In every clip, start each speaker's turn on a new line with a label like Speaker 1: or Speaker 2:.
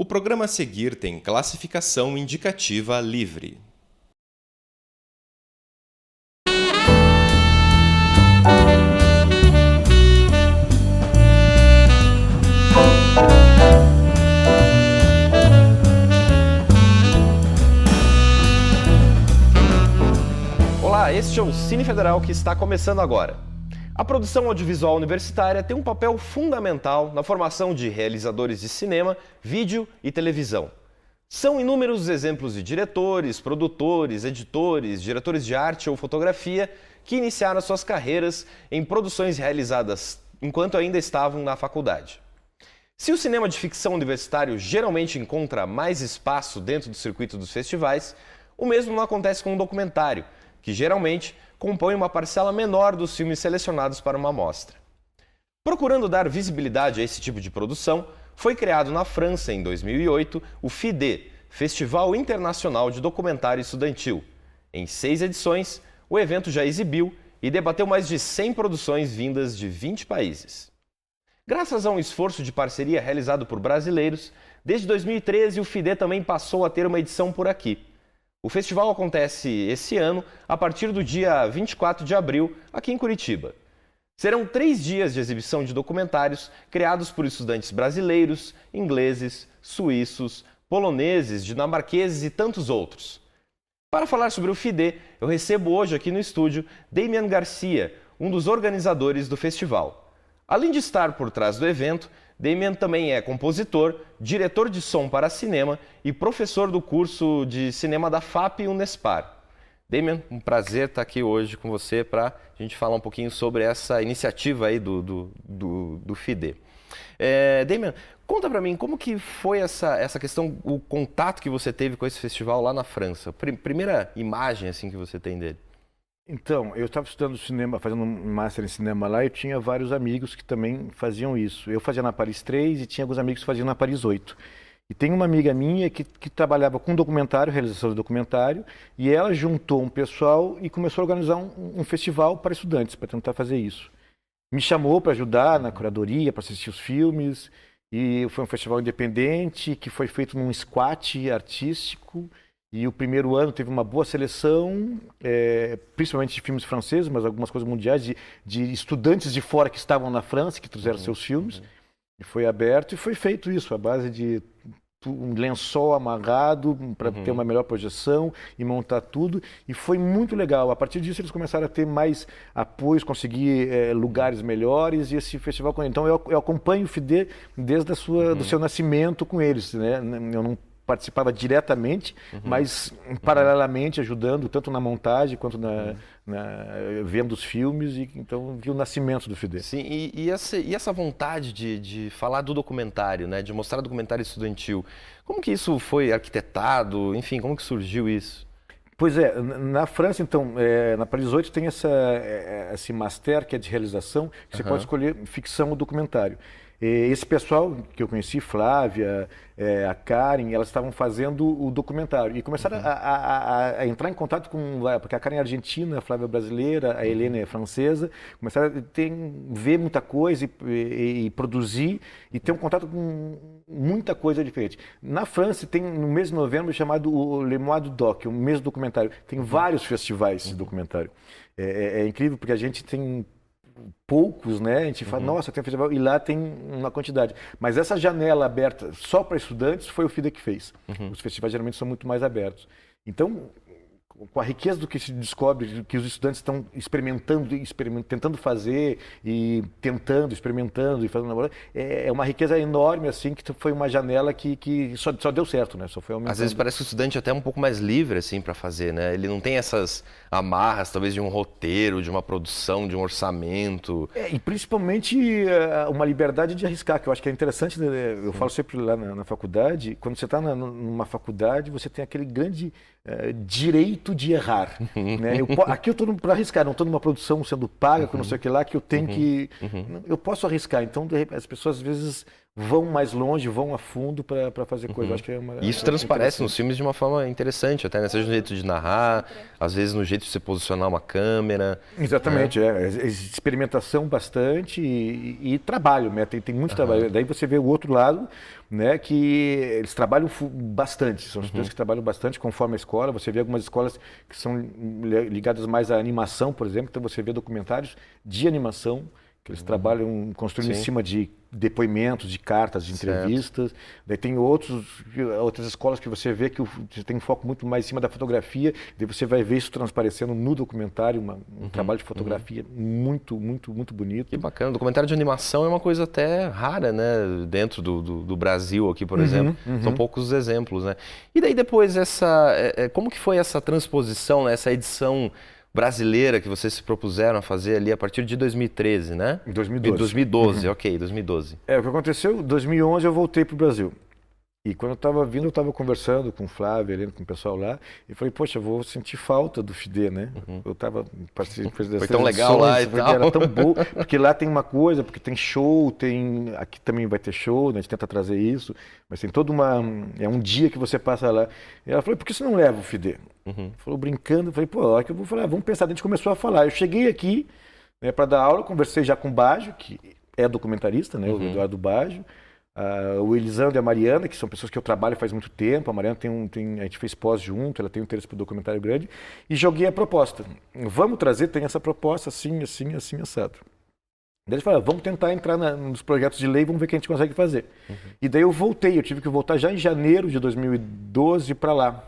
Speaker 1: O programa a seguir tem classificação indicativa livre.
Speaker 2: Olá, este é o Cine Federal que está começando agora. A produção audiovisual universitária tem um papel fundamental na formação de realizadores de cinema, vídeo e televisão. São inúmeros os exemplos de diretores, produtores, editores, diretores de arte ou fotografia que iniciaram suas carreiras em produções realizadas enquanto ainda estavam na faculdade. Se o cinema de ficção universitário geralmente encontra mais espaço dentro do circuito dos festivais, o mesmo não acontece com um documentário, que geralmente compõe uma parcela menor dos filmes selecionados para uma mostra. Procurando dar visibilidade a esse tipo de produção, foi criado na França, em 2008, o FIDE, Festival Internacional de Documentário Estudantil. Em 6 edições, o evento já exibiu e debateu mais de 100 produções vindas de 20 países. Graças a um esforço de parceria realizado por brasileiros, desde 2013 o FIDE também passou a ter uma edição por aqui. O festival acontece esse ano a partir do dia 24 de abril, aqui em Curitiba. Serão 3 dias de exibição de documentários criados por estudantes brasileiros, ingleses, suíços, poloneses, dinamarqueses e tantos outros. Para falar sobre o FIDE, eu recebo hoje aqui no estúdio Damian Garcia, um dos organizadores do festival. Além de estar por trás do evento, Damian também é compositor, diretor de som para cinema e professor do curso de cinema da FAP Unespar. Damian, um prazer estar aqui hoje com você para a gente falar um pouquinho sobre essa iniciativa aí do FIDE. Damian, conta para mim como que foi essa questão, o contato que você teve com esse festival lá na França. Primeira imagem assim que você tem dele.
Speaker 3: Então, eu estava estudando cinema, fazendo um master em cinema lá, e tinha vários amigos que também faziam isso. Eu fazia na Paris 3 e tinha alguns amigos que faziam na Paris 8. E tem uma amiga minha que trabalhava com documentário, realização de documentário, e ela juntou um pessoal e começou a organizar um festival para estudantes, para tentar fazer isso. Me chamou para ajudar na curadoria, para assistir os filmes, e foi um festival independente que foi feito num squat artístico. E o primeiro ano teve uma boa seleção, principalmente de filmes franceses, mas algumas coisas mundiais, de estudantes de fora que estavam na França, que trouxeram seus filmes. E foi aberto e foi feito isso, à base de um lençol amarrado para ter uma melhor projeção e montar tudo. E foi muito legal. A partir disso eles começaram a ter mais apoios, conseguir lugares melhores e esse festival. Então eu acompanho o FIDE desde do seu nascimento com eles, né? Eu não participava diretamente, mas paralelamente ajudando tanto na montagem quanto vendo os filmes, e então vi o nascimento do FIDE.
Speaker 2: Sim, e essa vontade de falar do documentário, né, de mostrar documentário estudantil, como que isso foi arquitetado, enfim, como que surgiu isso?
Speaker 3: Pois é, na França, então, na Paris 8 tem esse master que é de realização, que você pode escolher ficção ou documentário. Esse pessoal que eu conheci, Flávia, a Karen, elas estavam fazendo o documentário e começaram a entrar em contato porque a Karen é argentina, a Flávia é brasileira, a Helena é francesa, começaram a ver muita coisa e produzir e ter um contato com muita coisa diferente. Na França tem no mês de novembro chamado o Le Mois du Doc, o mês do documentário. Tem vários festivais de documentário. É incrível porque a gente tem poucos, né? A gente fala, nossa, tem um festival, e lá tem uma quantidade. Mas essa janela aberta só para estudantes foi o FIDE que fez. Os festivais geralmente são muito mais abertos. Então, com a riqueza do que se descobre, que os estudantes estão experimentando, tentando fazer e experimentando e fazendo, é uma riqueza enorme, assim, que foi uma janela que só deu certo, né? Só foi aumentando.
Speaker 2: Às vezes parece que o estudante é até um pouco mais livre, assim, para fazer, né? Ele não tem essas amarras, talvez, de um roteiro, de uma produção, de um orçamento.
Speaker 3: E principalmente uma liberdade de arriscar, que eu acho que é interessante, né? Eu falo sempre lá na faculdade, quando você está numa faculdade, você tem aquele grande direito de errar, né? Aqui eu estou para arriscar, não estou numa produção sendo paga com não sei o que lá, que eu tenho que... Eu posso arriscar, então as pessoas às vezes vão mais longe, vão a fundo para fazer coisa. Acho que é uma,
Speaker 1: Isso transparece nos filmes de uma forma interessante, até, né? Seja no jeito de narrar, às vezes no jeito de você posicionar uma câmera.
Speaker 3: Exatamente, experimentação bastante e trabalho, né? Tem muito trabalho. Daí você vê o outro lado, né? Que eles trabalham bastante, são estudantes que trabalham bastante conforme a escola. Você vê algumas escolas que são ligadas mais à animação, por exemplo, então você vê documentários de animação, que eles trabalham construindo em cima de depoimentos, de cartas, de entrevistas. Daí tem outras escolas que você vê que você tem um foco muito mais em cima da fotografia, daí você vai ver isso transparecendo no documentário, um trabalho de fotografia muito, muito, muito bonito.
Speaker 1: Que bacana. O documentário de animação é uma coisa até rara, né? Dentro do Brasil aqui, por exemplo. São poucos os exemplos, né? E daí depois como que foi essa transposição, né? Essa edição brasileira que vocês se propuseram a fazer ali a partir de 2013, né?
Speaker 3: Em 2012.
Speaker 1: 2012, ok, 2012.
Speaker 3: O que aconteceu, em 2011 eu voltei para o Brasil. E quando eu estava vindo, eu estava conversando com o Flávio, Helena, com o pessoal lá, e falei, poxa, eu vou sentir falta do FIDE, né? Eu estava participando das
Speaker 1: Foi tão legal lá e tal.
Speaker 3: Era tão bom, porque lá tem uma coisa, porque tem show, aqui também vai ter show, né? A gente tenta trazer isso, mas tem um dia que você passa lá. E ela falou, por que você não leva o FIDE? Falou brincando, eu falei, pô, a hora que eu vou falar, vamos pensar. A gente começou a falar. Eu cheguei aqui, né, para dar aula, conversei já com o Baggio, que é documentarista, né? O Eduardo Baggio. O Elisandro e a Mariana, que são pessoas que eu trabalho faz muito tempo. A Mariana a gente fez pós junto, ela tem um interesse por documentário grande. E joguei a proposta. Vamos trazer, tem essa proposta assim, assim, assim, assado. Daí eles falaram, vamos tentar entrar nos projetos de lei, vamos ver o que a gente consegue fazer. E daí eu tive que voltar já em janeiro de 2012 para lá.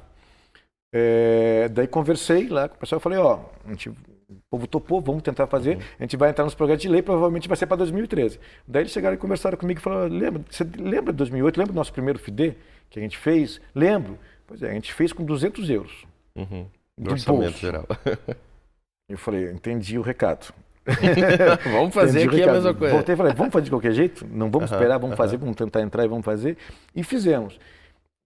Speaker 3: Daí conversei lá com o pessoal e falei, o povo topou, vamos tentar fazer, a gente vai entrar nos projetos de lei, provavelmente vai ser para 2013. Daí eles chegaram e conversaram comigo e falaram, você lembra de 2008, lembra do nosso primeiro FIDE que a gente fez? Lembro. Pois é, a gente fez com 200 euros.
Speaker 1: Do orçamento geral.
Speaker 3: Eu falei, entendi o recado.
Speaker 1: Vamos fazer aqui a mesma coisa.
Speaker 3: Voltei e falei, vamos fazer de qualquer jeito? Não vamos esperar, vamos fazer, vamos tentar entrar e vamos fazer. E fizemos.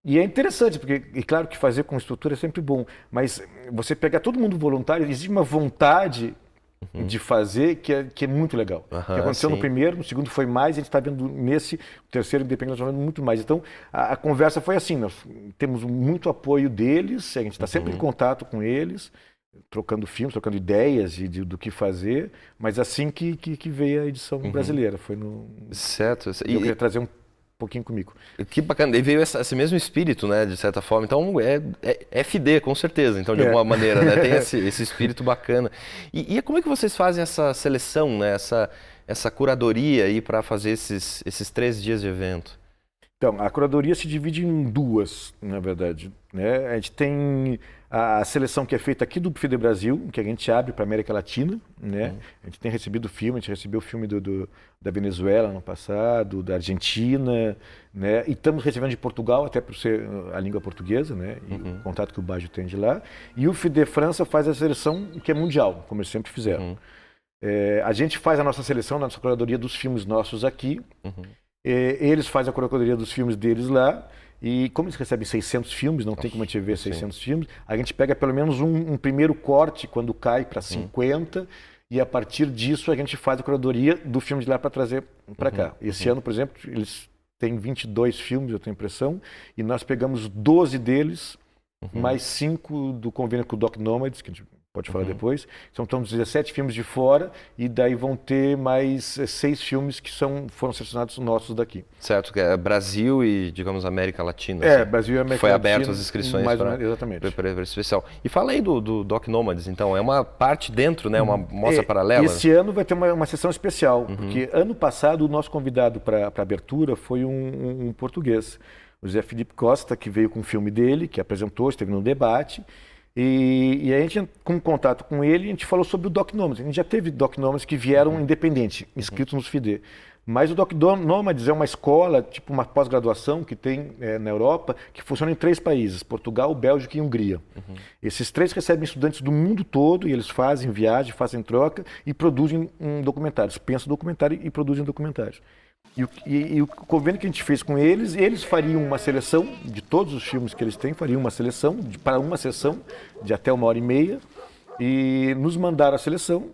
Speaker 3: E é interessante, porque, é claro que fazer com estrutura é sempre bom, mas você pegar todo mundo voluntário, existe uma vontade de fazer que é muito legal. Que aconteceu no primeiro, no segundo foi mais, a gente está vendo nesse, o terceiro independente, nós estamos vendo muito mais. Então, a conversa foi assim, nós temos muito apoio deles, a gente está sempre em contato com eles, trocando filmes, trocando ideias do que fazer, mas assim que veio a edição brasileira, foi no...
Speaker 1: Certo.
Speaker 3: Eu queria trazer um pouquinho comigo.
Speaker 1: Que bacana, e veio esse mesmo espírito, né, de certa forma, então é FD, com certeza, então de alguma maneira, né, tem esse espírito bacana. E como é que vocês fazem essa seleção, né, essa curadoria aí para fazer esses 3 dias de evento?
Speaker 3: Então, a curadoria se divide em 2, na verdade, né, a gente tem a seleção que é feita aqui do FIDE Brasil, que a gente abre para a América Latina, né? A gente tem recebido filme, a gente recebeu o filme da Venezuela no passado, da Argentina, né? E estamos recebendo de Portugal, até por ser a língua portuguesa, né? E o contato que o Baggio tem de lá. E o FIDE França faz a seleção que é mundial, como eles sempre fizeram. A gente faz a nossa seleção, a nossa curadoria dos filmes nossos aqui, eles fazem a curadoria dos filmes deles lá. E como eles recebem 600 filmes, não tem como a gente ver 600 filmes, a gente pega pelo menos um primeiro corte quando cai para 50 e a partir disso a gente faz a curadoria do filme de lá para trazer para cá. Esse ano, por exemplo, eles têm 22 filmes, eu tenho a impressão, e nós pegamos 12 deles, mais 5 do convênio com o Doc Nomads, que a gente pode falar depois. Então, estamos 17 filmes de fora e daí vão ter mais 6 filmes que foram selecionados nossos daqui.
Speaker 1: Certo, que é Brasil e, digamos, América Latina. Assim.
Speaker 3: Brasil e América Latina.
Speaker 1: Foi aberto as inscrições para esse especial. E fala aí do Doc Nomads, então, é uma parte dentro, né, uma mostra paralela?
Speaker 3: Esse ano vai ter uma sessão especial, porque ano passado o nosso convidado para a abertura foi um português, o Zé Felipe Costa, que veio com o filme dele, que apresentou, esteve no debate. E a gente, com contato com ele, a gente falou sobre o Doc Nomads. A gente já teve Doc Nomads que vieram independentes, inscritos nos FIDE. Mas o Doc Nomads é uma escola, tipo uma pós-graduação que tem na Europa, que funciona em 3 países, Portugal, Bélgica e Hungria. Esses 3 recebem estudantes do mundo todo e eles fazem viagem, fazem troca e produzem documentários. Pensam documentário e produzem documentários. E o convênio que a gente fez com eles fariam uma seleção de todos os filmes que eles têm, fariam uma seleção para uma sessão de até 1h30 e nos mandaram a seleção,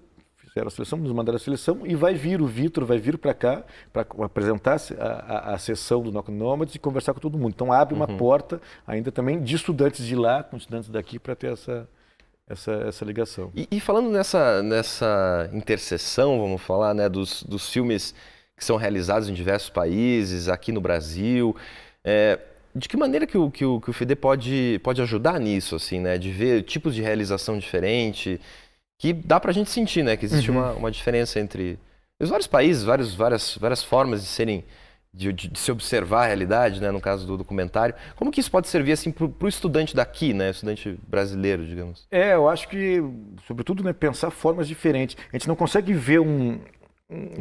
Speaker 3: fizeram a seleção, nos mandaram a seleção, e o Vitor vai vir para cá para apresentar a sessão do Knock Nomads e conversar com todo mundo. Então abre uma porta ainda também de estudantes de lá com estudantes daqui para ter essa ligação.
Speaker 1: E falando nessa interseção, vamos falar, né, dos filmes que são realizados em diversos países, aqui no Brasil, de que maneira que o FIDE pode ajudar nisso, assim, né, de ver tipos de realização diferente, que dá pra gente sentir, né, que existe uma diferença entre os vários países, várias formas de se observar a realidade, né, no caso do documentário. Como que isso pode servir assim para o estudante daqui, né, estudante brasileiro, digamos?
Speaker 3: Eu acho que, sobretudo, né, pensar formas diferentes. A gente não consegue ver um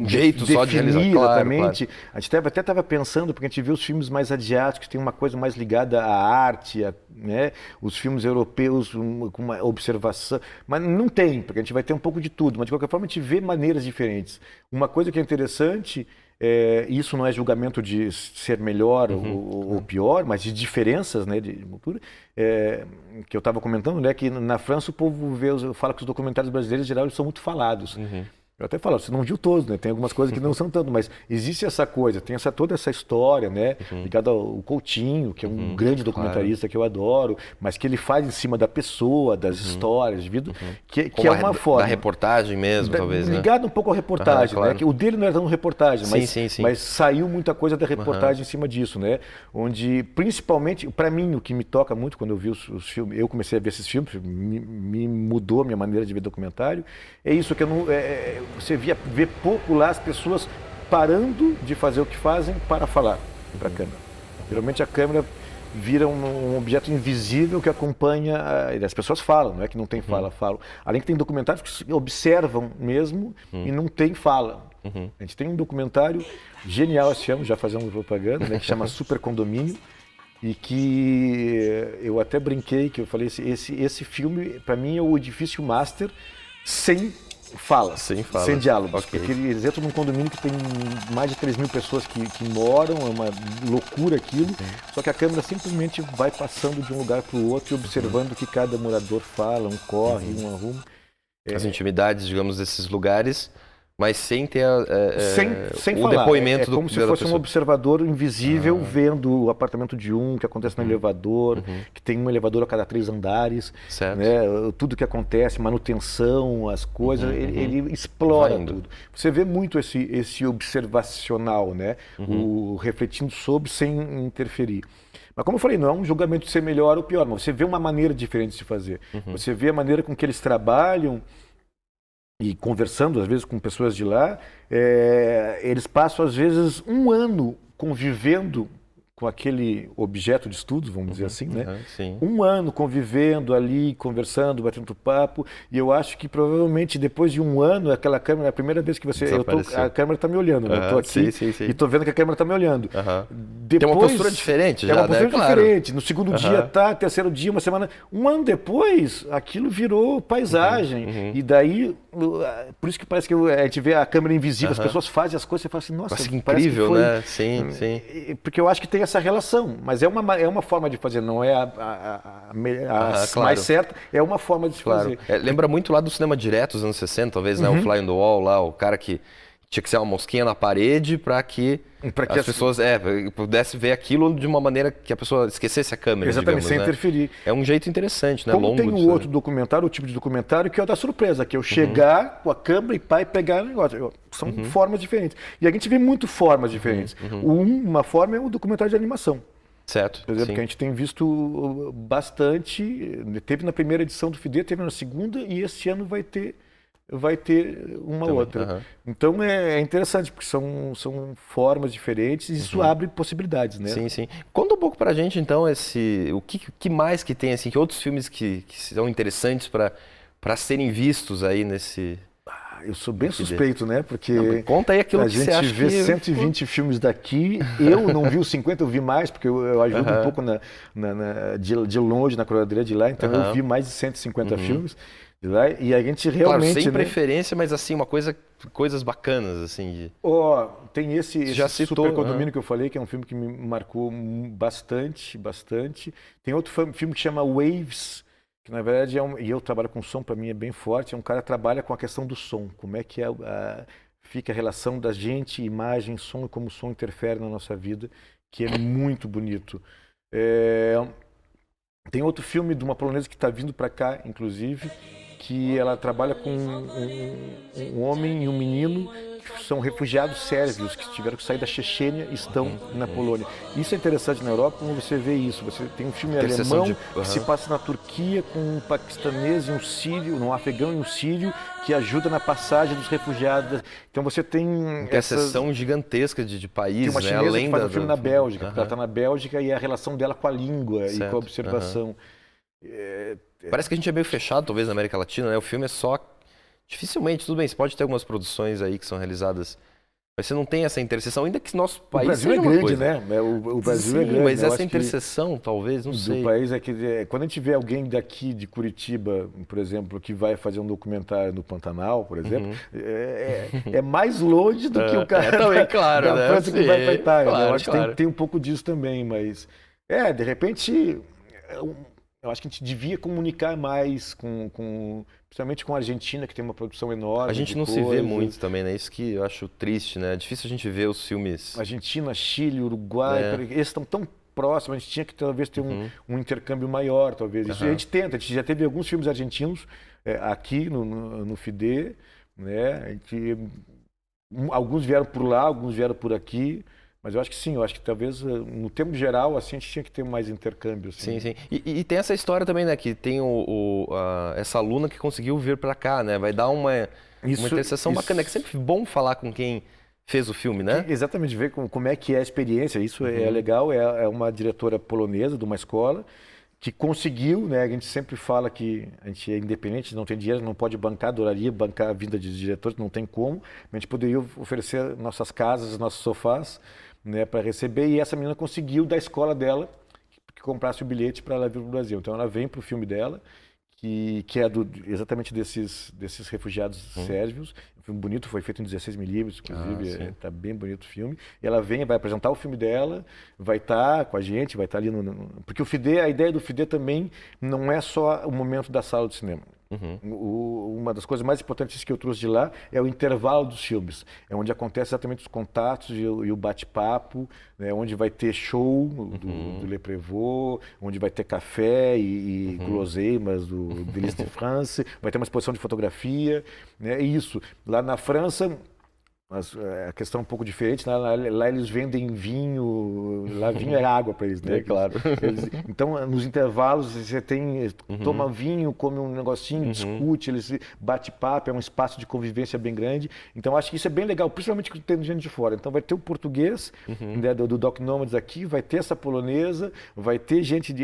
Speaker 1: jeito só de realizar,
Speaker 3: exatamente.
Speaker 1: Claro.
Speaker 3: A gente até estava pensando, porque a gente vê os filmes mais asiáticos, que tem uma coisa mais ligada à arte, né? Os filmes europeus com uma observação, mas não tem, porque a gente vai ter um pouco de tudo, mas de qualquer forma a gente vê maneiras diferentes. Uma coisa que é interessante, isso não é julgamento de ser melhor ou pior, mas de diferenças, né, de cultura, que eu estava comentando, né, que na França o povo fala que os documentários brasileiros em geral eles são muito falados. Eu até falo, você não viu todos, né? Tem algumas coisas que não são tanto, mas existe essa coisa, tem toda essa história, né? Ligada ao Coutinho, que é um grande documentarista que eu adoro, mas que ele faz em cima da pessoa, das histórias de vida, que é uma forma.
Speaker 1: Da reportagem mesmo, talvez, né?
Speaker 3: Ligado um pouco à reportagem,
Speaker 1: claro.
Speaker 3: né? Que o dele não era tão reportagem,
Speaker 1: sim.
Speaker 3: mas saiu muita coisa da reportagem em cima disso, né? Onde, principalmente, para mim, o que me toca muito quando eu vi os filmes, eu comecei a ver esses filmes, me mudou a minha maneira de ver documentário, é isso que eu não... você vê pouco lá as pessoas parando de fazer o que fazem para falar para a câmera. Geralmente a câmera vira um objeto invisível que acompanha, as pessoas falam, não é que não tem fala, falam. Além que tem documentários que observam mesmo e não tem fala. A gente tem um documentário genial, se chama, já fazendo propaganda, né, que chama Super Condomínio, e que eu até brinquei, que eu falei, esse filme, para mim, é o edifício master sem diálogos,
Speaker 1: Okay.
Speaker 3: porque eles entram num condomínio que tem mais de 3.000 pessoas que moram, é uma loucura aquilo, só que a câmera simplesmente vai passando de um lugar para o outro e observando o que cada morador fala, um corre, um arruma.
Speaker 1: As intimidades, digamos, desses lugares, mas sem ter
Speaker 3: sem
Speaker 1: o
Speaker 3: falar.
Speaker 1: depoimento do
Speaker 3: como se fosse um observador invisível vendo o apartamento de o que acontece no elevador, que tem um elevador a cada 3 andares, né? Tudo que acontece, manutenção, as coisas, ele explora tudo. Você vê muito esse observacional, né? O refletindo sobre sem interferir. Mas como eu falei, não é um julgamento de ser melhor ou pior, mas você vê uma maneira diferente de se fazer. Você vê a maneira com que eles trabalham, e conversando, às vezes, com pessoas de lá, eles passam, às vezes, 1 ano convivendo com aquele objeto de estudos, vamos dizer assim, né?
Speaker 1: Sim.
Speaker 3: 1 ano convivendo ali, conversando, batendo papo, e eu acho que provavelmente depois de 1 ano, aquela câmera, a primeira vez que a câmera está me olhando, né? Eu estou aqui
Speaker 1: sim.
Speaker 3: e estou vendo que a câmera está me olhando.
Speaker 1: Tem uma postura diferente já,
Speaker 3: né? É uma postura diferente.
Speaker 1: Claro.
Speaker 3: No segundo dia terceiro dia, uma semana, 1 ano depois, aquilo virou paisagem. E daí, por isso que parece que a gente vê a câmera invisível, as pessoas fazem as coisas, você fala assim, nossa,
Speaker 1: parece incrível,
Speaker 3: que foi...
Speaker 1: né? Sim.
Speaker 3: Porque eu acho que tem essa relação, mas é uma forma de fazer, não é a mais certa, é uma forma de se fazer.
Speaker 1: Lembra muito lá do cinema direto, dos anos 60, talvez, né? O Fly on the Wall lá, o cara que tinha que ser uma mosquinha na parede para que as pessoas pudessem ver aquilo de uma maneira que a pessoa esquecesse a câmera,
Speaker 3: exatamente,
Speaker 1: digamos,
Speaker 3: sem
Speaker 1: né?
Speaker 3: interferir.
Speaker 1: É um jeito interessante, né?
Speaker 3: Como
Speaker 1: longo
Speaker 3: tem outro documentário, o tipo de documentário, que é o da surpresa, que é eu chegar com a câmera e pegar o negócio. São formas diferentes. E a gente vê muito formas diferentes. Uma forma é o documentário de animação.
Speaker 1: Certo.
Speaker 3: Por exemplo, que a gente tem visto bastante, teve na primeira edição do FIDE, teve na segunda, e esse ano vai ter uma também, outra. Então é interessante, porque são formas diferentes e isso abre possibilidades, né?
Speaker 1: Sim. Conta um pouco pra gente, então, o que mais que tem, assim, que outros filmes que são interessantes para serem vistos aí nesse...
Speaker 3: Eu sou bem suspeito, né? Porque
Speaker 1: conta aí aquilo que você acha que...
Speaker 3: A gente vê 120 filmes daqui, eu não vi os 50, eu vi mais, porque eu ajudo um pouco de longe na curadoria de lá, então eu vi mais de 150 filmes de lá, e a gente realmente...
Speaker 1: Claro, sem preferência, mas assim, coisas bacanas, assim.
Speaker 3: Tem esse
Speaker 1: já citou,
Speaker 3: Super Condomínio que eu falei, que é um filme que me marcou bastante. Tem outro filme que chama Waves, que na verdade e eu trabalho com som, para mim é bem forte, é um cara que trabalha com a questão do som, como é que fica a relação da gente, imagem, som e como o som interfere na nossa vida, que é muito bonito. Tem outro filme de uma polonesa que está vindo para cá, inclusive, que ela trabalha com um homem e um menino que são refugiados sérvios que tiveram que sair da Chechênia e estão na Polônia. Isso é interessante na Europa, como você vê isso. Você tem um filme alemão que se passa na Turquia com um paquistanês e um sírio, um afegão e um sírio que ajuda na passagem dos refugiados. Então você tem
Speaker 1: essa seção gigantesca de países,
Speaker 3: tem uma chinesa,
Speaker 1: né? Além
Speaker 3: que faz um filme na Bélgica, porque ela está na Bélgica e a relação dela com a língua e com a observação.
Speaker 1: Parece que a gente é meio fechado, talvez, na América Latina, né? O filme é só... Dificilmente, tudo bem, você pode ter algumas produções aí que são realizadas, mas você não tem essa interseção, ainda que nosso país...
Speaker 3: O Brasil é grande, né? O Brasil é grande.
Speaker 1: Mas essa interseção, talvez, não sei.
Speaker 3: Do país é que... Quando a gente vê alguém daqui de Curitiba, por exemplo, que vai fazer um documentário no Pantanal, por exemplo, é mais longe do que o cara
Speaker 1: também, claro,
Speaker 3: da
Speaker 1: né?
Speaker 3: França que vai para a Itália.
Speaker 1: Claro,
Speaker 3: Eu acho que tem um pouco disso também, mas... de repente... Eu acho que a gente devia comunicar mais principalmente com a Argentina, que tem uma produção enorme.
Speaker 1: A gente não se vê muito também, né? Isso que eu acho triste, né? É difícil a gente ver os filmes...
Speaker 3: Argentina, Chile, Uruguai, esses estão tão próximos, a gente tinha que talvez ter um intercâmbio maior, talvez. Isso a gente tenta, a gente já teve alguns filmes argentinos aqui no FIDE, né? Alguns vieram por lá, alguns vieram por aqui. Mas eu acho que sim, eu acho que talvez, no termo geral, assim, a gente tinha que ter mais intercâmbio. Assim.
Speaker 1: Sim. E tem essa história também, né, que tem essa aluna que conseguiu vir para cá, né, vai dar uma interseção bacana, é que é sempre bom falar com quem fez o filme, né?
Speaker 3: Exatamente, ver como é que é a experiência, isso é legal, é uma diretora polonesa de uma escola, que conseguiu, né, a gente sempre fala que a gente é independente, não tem dinheiro, não pode bancar, adoraria bancar a vida de diretores, não tem como, a gente poderia oferecer nossas casas, nossos sofás, né, para receber, e essa menina conseguiu da escola dela que comprasse o bilhete para ela vir para o Brasil. Então ela vem para o filme dela, que é exatamente desses refugiados sérvios. Um filme bonito, foi feito em 16 milímetros, inclusive, está bem bonito o filme. E ela vem, vai apresentar o filme dela, vai estar com a gente, vai estar ali porque a ideia do FIDE também não é só o momento da sala de cinema. Uma das coisas mais importantes que eu trouxe de lá é o intervalo dos filmes, é onde acontece exatamente os contatos e o bate-papo, né, onde vai ter show do Le Prévost, onde vai ter café e guloseimas do Délices de France, vai ter uma exposição de fotografia, né, e isso. Lá na França, mas a questão é um pouco diferente, né? Lá eles vendem vinho, lá vinho é água para eles, né?
Speaker 1: É claro.
Speaker 3: Então, nos intervalos, você toma vinho, come um negocinho, discute, eles bate papo, é um espaço de convivência bem grande. Então, acho que isso é bem legal, principalmente quando tem gente de fora. Então, vai ter o português, né, do Doc Nomads aqui, vai ter essa polonesa, vai ter gente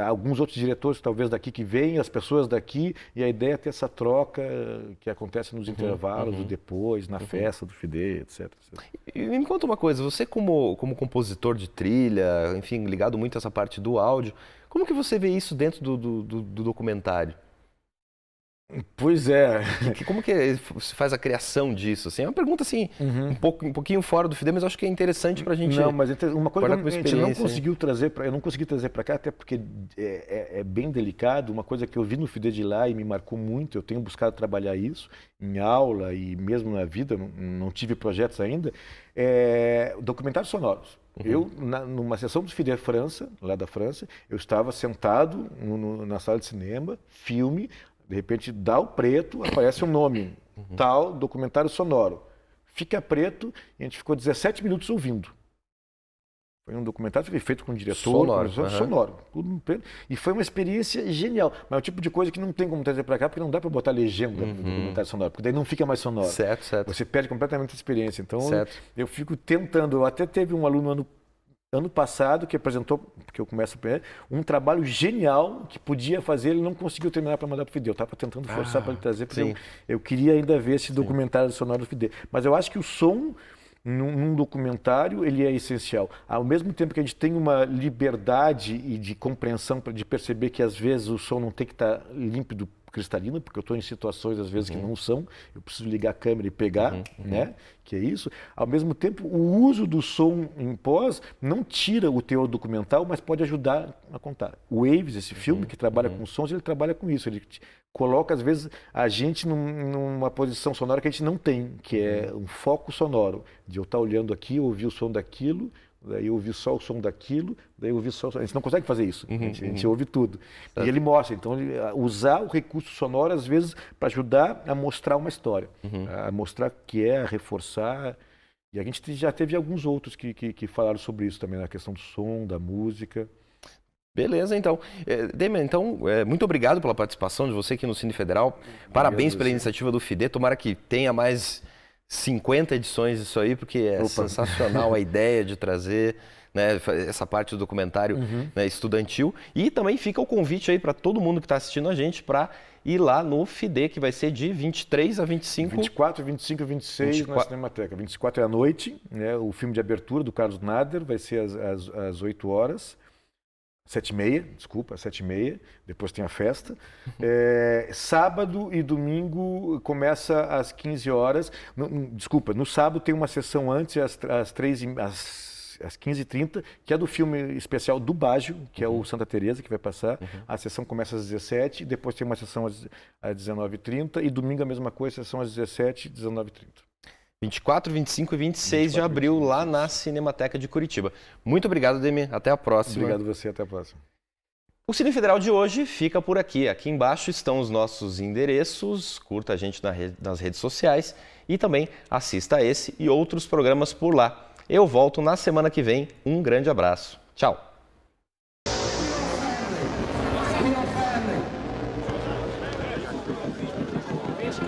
Speaker 3: alguns outros diretores, talvez daqui que vêm, as pessoas daqui, e a ideia é ter essa troca que acontece nos intervalos, depois, na festa do FIDE, etc.
Speaker 1: E me conta uma coisa, você como compositor de trilha, enfim, ligado muito a essa parte do áudio, como que você vê isso dentro do documentário?
Speaker 3: Pois é.
Speaker 1: Como que se faz a criação disso? Assim, é uma pergunta assim, um pouquinho fora do FIDE, mas eu acho que é interessante para a gente...
Speaker 3: Não, mas uma coisa que a gente não conseguiu trazer, eu não consegui trazer para cá, até porque é bem delicado, uma coisa que eu vi no FIDE de lá e me marcou muito, eu tenho buscado trabalhar isso em aula e mesmo na vida, não tive projetos ainda, documentários sonoros. Eu, numa sessão do FIDE França, lá da França, eu estava sentado na sala de cinema, filme. De repente, dá o preto, aparece um nome, tal, documentário sonoro. Fica preto e a gente ficou 17 minutos ouvindo. Foi um documentário feito com o diretor, sonoro, tudo preto. E foi uma experiência genial. Mas é o tipo de coisa que não tem como trazer para cá, porque não dá para botar legenda no documentário sonoro, porque daí não fica mais sonoro.
Speaker 1: Certo.
Speaker 3: Você perde completamente a experiência. Então, eu fico tentando. Eu até teve um aluno ano passado, que apresentou, porque eu começo um trabalho genial que podia fazer, ele não conseguiu terminar para mandar para o FIDE. Eu estava tentando forçar para ele trazer, porque eu queria ainda ver esse documentário sonoro do FIDE. Mas eu acho que o som, num documentário, ele é essencial. Ao mesmo tempo que a gente tem uma liberdade e de compreensão de perceber que às vezes o som não tem que estar límpido cristalino, porque eu estou em situações às vezes que não são, eu preciso ligar a câmera e pegar, né? Que é isso. Ao mesmo tempo, o uso do som em pós não tira o teor documental, mas pode ajudar a contar. O Waves, esse filme que trabalha com sons, ele trabalha com isso. Ele coloca, às vezes, a gente numa posição sonora que a gente não tem, que é um foco sonoro, de eu estar olhando aqui, ouvir o som daquilo, daí eu ouvi só o som daquilo, daí eu ouvi só o som. A gente não consegue fazer isso, a gente ouve tudo. E ele mostra, então, usar o recurso sonoro, às vezes, para ajudar a mostrar uma história, a mostrar que é, a reforçar. E a gente já teve alguns outros que falaram sobre isso também, na questão do som, da música.
Speaker 1: Beleza, então. Demian, então, muito obrigado pela participação de você aqui no Cine Federal. Parabéns pela iniciativa do FIDE. Tomara que tenha mais 50 edições disso aí, porque é sensacional a ideia de trazer, né, essa parte do documentário, né, estudantil. E também fica o convite aí para todo mundo que está assistindo a gente para ir lá no FIDE, que vai ser de 23 a 25...
Speaker 3: 24, 25 e 26 na Cinemateca. 24 é à noite, né, o filme de abertura do Carlos Nader vai ser às 8 horas. 7h30, desculpa, 7h30, depois tem a festa. Sábado e domingo começa às 15 horas. Desculpa, no sábado tem uma sessão antes, às 15h30, que é do filme especial do Baggio, que é o Santa Teresa, que vai passar. A sessão começa às 17h, depois tem uma sessão às 19h30 e domingo a mesma coisa, sessão às 17h e 19h30.
Speaker 1: 24, 25 e 26 de abril, lá na Cinemateca de Curitiba. Muito obrigado, Demi. Até a próxima.
Speaker 3: Obrigado a você. Até a próxima.
Speaker 2: O Cine Federal de hoje fica por aqui. Aqui embaixo estão os nossos endereços. Curta a gente nas redes sociais e também assista a esse e outros programas por lá. Eu volto na semana que vem. Um grande abraço. Tchau.
Speaker 4: Fish